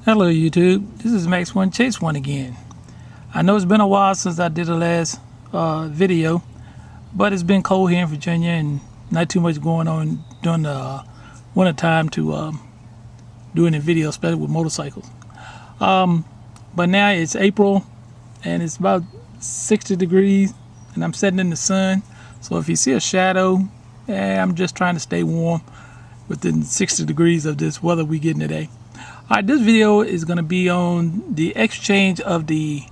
Hello YouTube, this is Max One Chase One again. I know it's been a while since I did the last video, but it's been cold here in Virginia and not too much going on during the winter time to do any video, especially with motorcycles. But now it's April and it's about 60 degrees and I'm sitting in the sun, so if you see a shadow, I'm just trying to stay warm within 60 degrees of this weather we getting today. Alright, this video is going to be on the exchange of the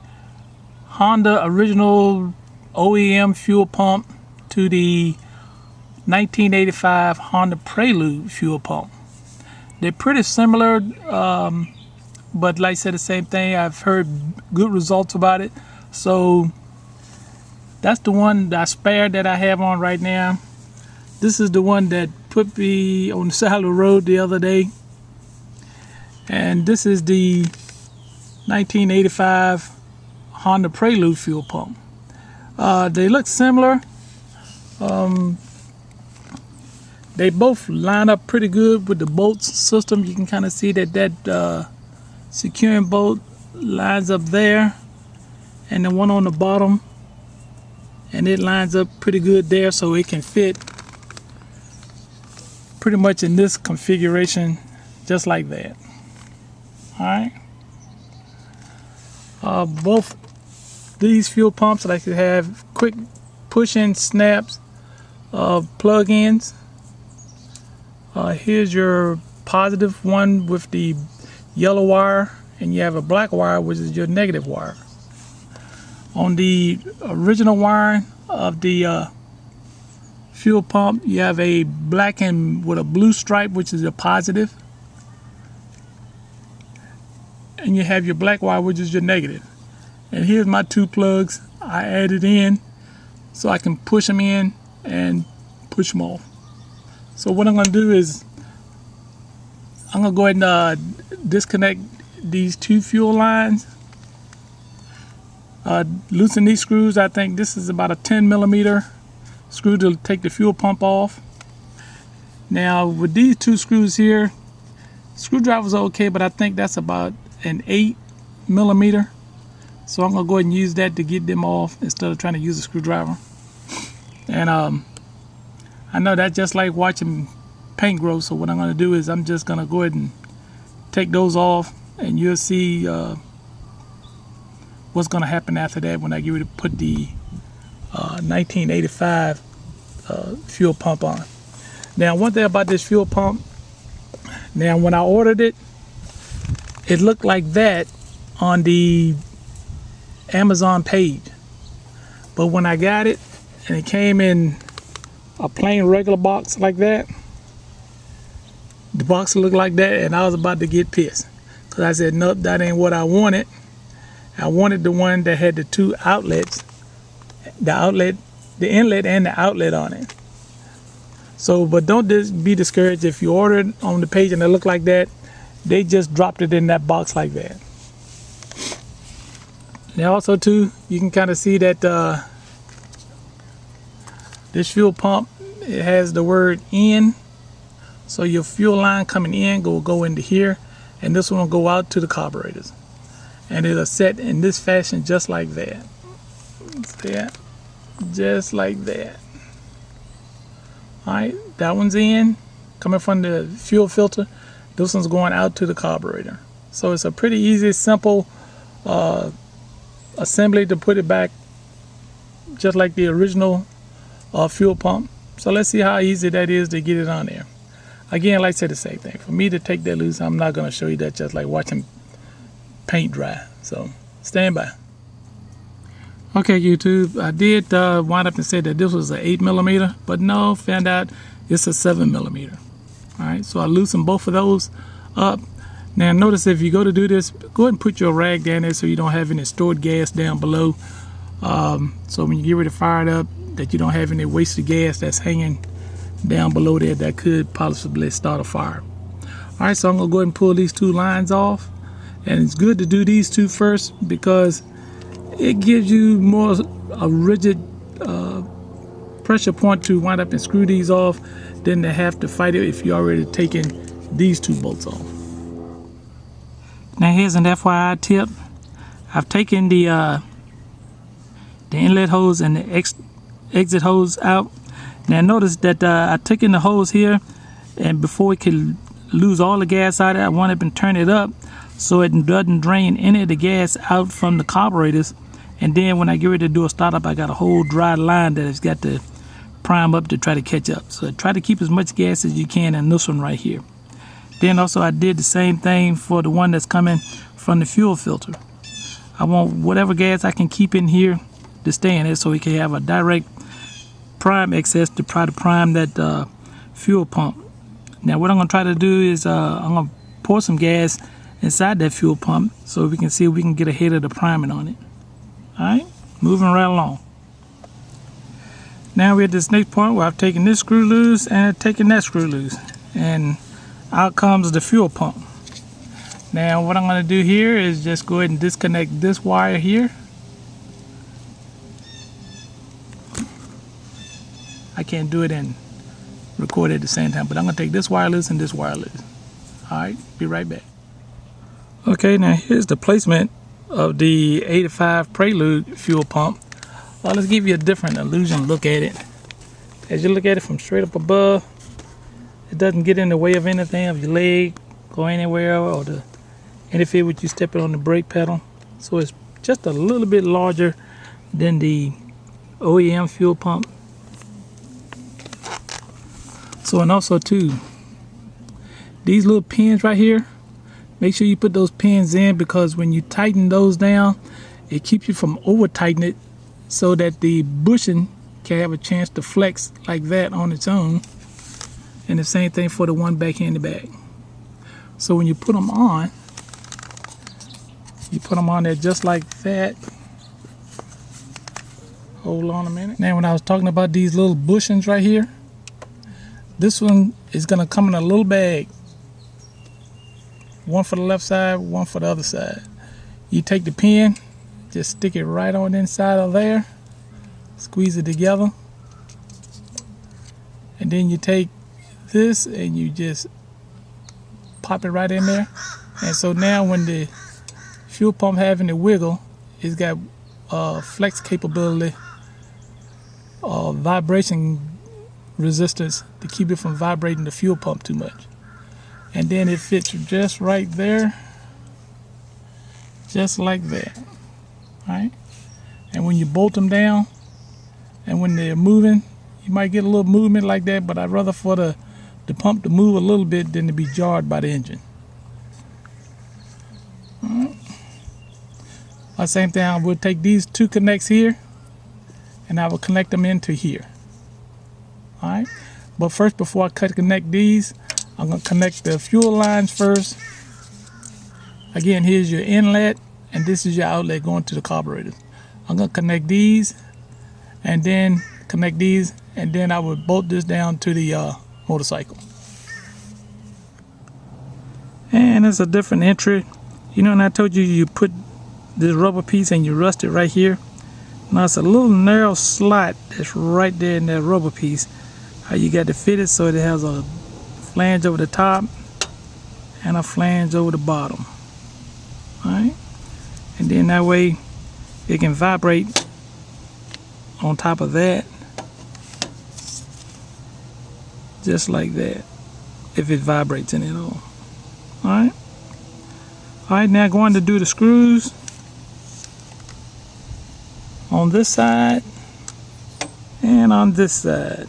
Honda original OEM fuel pump to the 1985 Honda Prelude fuel pump. They're pretty similar, but like I said, the same thing. I've heard good results about it. So that's the one, that spare that I have on right now. This is the one that put me on the side of the road the other day. And this is the 1985 Honda Prelude fuel pump. They look similar. They both line up pretty good with the bolt system. You can kind of see that securing bolt lines up there, and the one on the bottom, and it lines up pretty good there, so it can fit pretty much in this configuration, just like that. Alright, both these fuel pumps like to have quick push-in snaps, plug-ins. Here's your positive one with the yellow wire, and you have a black wire which is your negative wire. On the original wiring of the fuel pump, you have a black and with a blue stripe, which is a positive. And you have your black wire, which is your negative. And here's my two plugs I added in so I can push them in and push them off. So what I'm going to do is I'm going to go ahead and disconnect these two fuel lines. Loosen these screws. I think this is about a 10mm screw to take the fuel pump off. Now with these two screws here, screwdrivers are okay, but I think that's about an 8mm, so I'm gonna go ahead and use that to get them off instead of trying to use a screwdriver. And I know that's just like watching paint grow, so what I'm gonna do is I'm just gonna go ahead and take those off, and you'll see what's gonna happen after that when I get ready to put the 1985 fuel pump on. Now one thing about this fuel pump, now when I ordered it, it looked like that on the Amazon page, but when I got it and it came in a plain regular box like that, the box looked like that, and I was about to get pissed because I said, nope, that ain't what I wanted. I wanted the one that had the two outlets, the inlet and the outlet on it. So, but don't be discouraged if you order it on the page and it looked like that. They just dropped it in that box like that. Now also too, you can kind of see that this fuel pump, it has the word in. So your fuel line coming in will go into here, and this one will go out to the carburetors. And it'll set in this fashion just like that. See that? Just like that. Alright, that one's in, coming from the fuel filter. This one's going out to the carburetor. So it's a pretty easy, simple assembly to put it back just like the original fuel pump. So let's see how easy that is to get it on there. Again, like I said, the same thing. For me to take that loose, I'm not going to show you that, just like watching paint dry. So stand by. Okay, YouTube, I did wind up and say that this was an 8mm, but no, found out it's a 7mm. Alright, so I loosened both of those up. Now notice if you go to do this, go ahead and put your rag down there so you don't have any stored gas down below. So when you get ready to fire it up, that you don't have any wasted gas that's hanging down below there that could possibly start a fire. Alright, so I'm going to go ahead and pull these two lines off. And it's good to do these two first because it gives you more a rigid pressure point to wind up and screw these off than to have to fight it if you're already taking these two bolts off. Now here's an FYI tip. I've taken the inlet hose and the exit hose out. Now notice that I took in the hose here, and before it could lose all the gas out of it, I went up and turn it up so it doesn't drain any of the gas out from the carburetors. And then when I get ready to do a startup, I got a whole dry line that has got to prime up to try to catch up. So try to keep as much gas as you can in this one right here. Then also I did the same thing for the one that's coming from the fuel filter. I want whatever gas I can keep in here to stay in it so we can have a direct prime access to try to prime that fuel pump. Now what I'm going to try to do is I'm going to pour some gas inside that fuel pump so we can see if we can get ahead of the priming on it. Alright, moving right along. Now we're at this next point where I've taken this screw loose and taken that screw loose. And out comes the fuel pump. Now what I'm going to do here is just go ahead and disconnect this wire here. I can't do it and record at the same time, but I'm going to take this wire loose and this wire loose. Alright, be right back. Okay, now here's the placement of the 85 Prelude fuel pump. Let's give you a different illusion look at it. As you look at it from straight up above, it doesn't get in the way of anything, of your leg, go anywhere, or to interfere with you stepping on the brake pedal. So it's just a little bit larger than the OEM fuel pump. So, and also too, these little pins right here, make sure you put those pins in, because when you tighten those down, it keeps you from over tightening it so that the bushing can have a chance to flex like that on its own. And the same thing for the one back here in the back. So when you put them on, you put them on there just like that. Hold on a minute. Now when I was talking about these little bushings right here, this one is going to come in a little bag. One for the left side, one for the other side. You take the pin, just stick it right on the inside of there, squeeze it together, and then you take this and you just pop it right in there. And so now when the fuel pump having the wiggle, it's got flex capability, vibration resistance to keep it from vibrating the fuel pump too much. And then it fits just right there, just like that. Right? And when you bolt them down, and when they're moving, you might get a little movement like that, but I'd rather for the pump to move a little bit than to be jarred by the engine. Right. Same thing, I will take these two connects here, and I will connect them into here. Alright, but first, before I connect these, I'm going to connect the fuel lines first. Again, here's your inlet, and this is your outlet going to the carburetor. I'm going to connect these, and then connect these, and then I would bolt this down to the motorcycle. And it's a different entry. You know, and I told you, you put this rubber piece and you rust it right here. Now it's a little narrow slot that's right there in that rubber piece. How you got to fit it so it has a flange over the top and a flange over the bottom. Alright, and then that way it can vibrate on top of that, just like that, if it vibrates in it all. Alright, now going to do the screws on this side and on this side.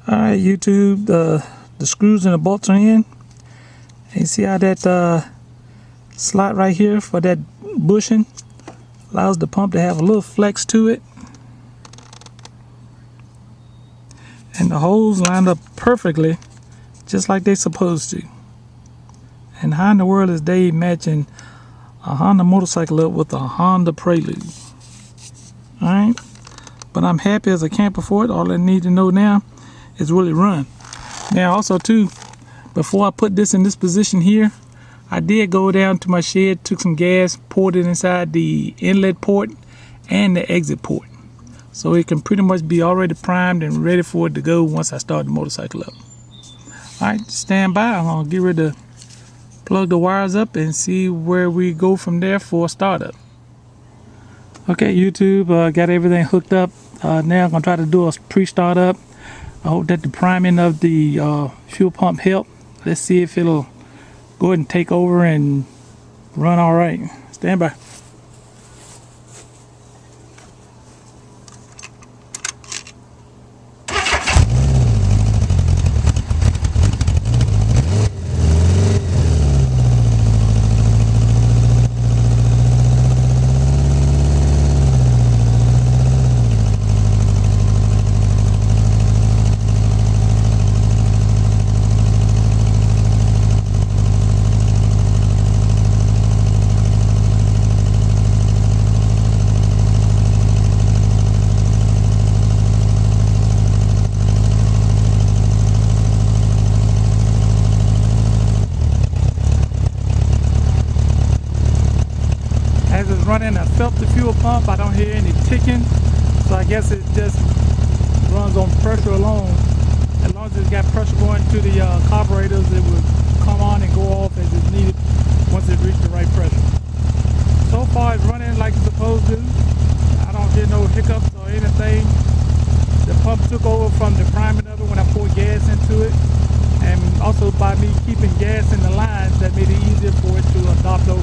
Alright, YouTube, the screws and the bolts are in. And you see how that slot right here for that bushing allows the pump to have a little flex to it. And the holes lined up perfectly, just like they're supposed to. And how in the world is Dave matching a Honda motorcycle up with a Honda Prelude? Alright, but I'm happy as a camper for it. All I need to know now is will it run. Now also too, before I put this in this position here, I did go down to my shed, took some gas, poured it inside the inlet port and the exit port, so it can pretty much be already primed and ready for it to go once I start the motorcycle up. Alright, stand by. I'm gonna get ready to plug the wires up and see where we go from there for startup. Okay, YouTube, got everything hooked up. Now I'm gonna try to do a pre-startup. I hope that the priming of the fuel pump helped. Let's see if it'll go ahead and take over and run all right. Stand by. As it's running, I felt the fuel pump. I don't hear any ticking, so I guess it just runs on pressure alone. As long as it's got pressure going to the carburetors, it will come on and go off as it's needed once it reaches the right pressure. So far, it's running like it's supposed to. I don't hear no hiccups or anything. The pump took over from the priming of it when I poured gas into it, and also by me keeping gas in the lines, that made it easier for it to adopt over.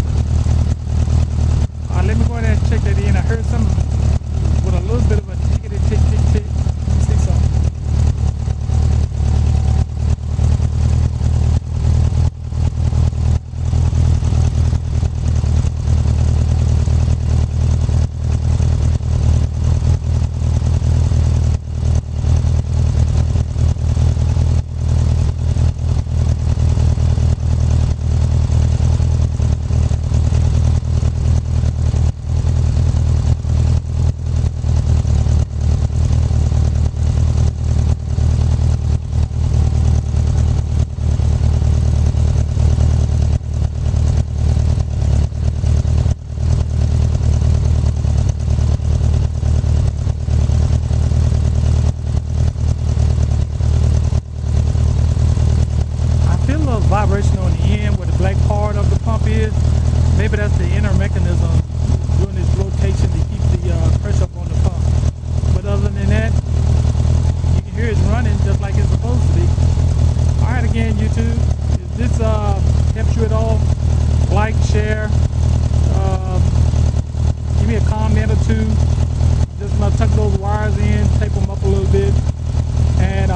Let me go ahead and check that in. I heard some with a little bit of a tickety tick tick tick. Let's see something. Vibration on the end where the black part of the pump is. Maybe that's the inner mechanism doing this rotation to keep the pressure up on the pump. But other than that, you can hear it's running just like it's supposed to be. Alright, again, YouTube, if this helps you at all, like, share, give me a comment or two. Just gonna tuck those wires in, tape them up a little bit, and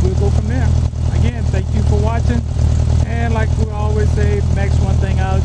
we'll go from there. Again, thank you for watching. And like we always say, max one thing out.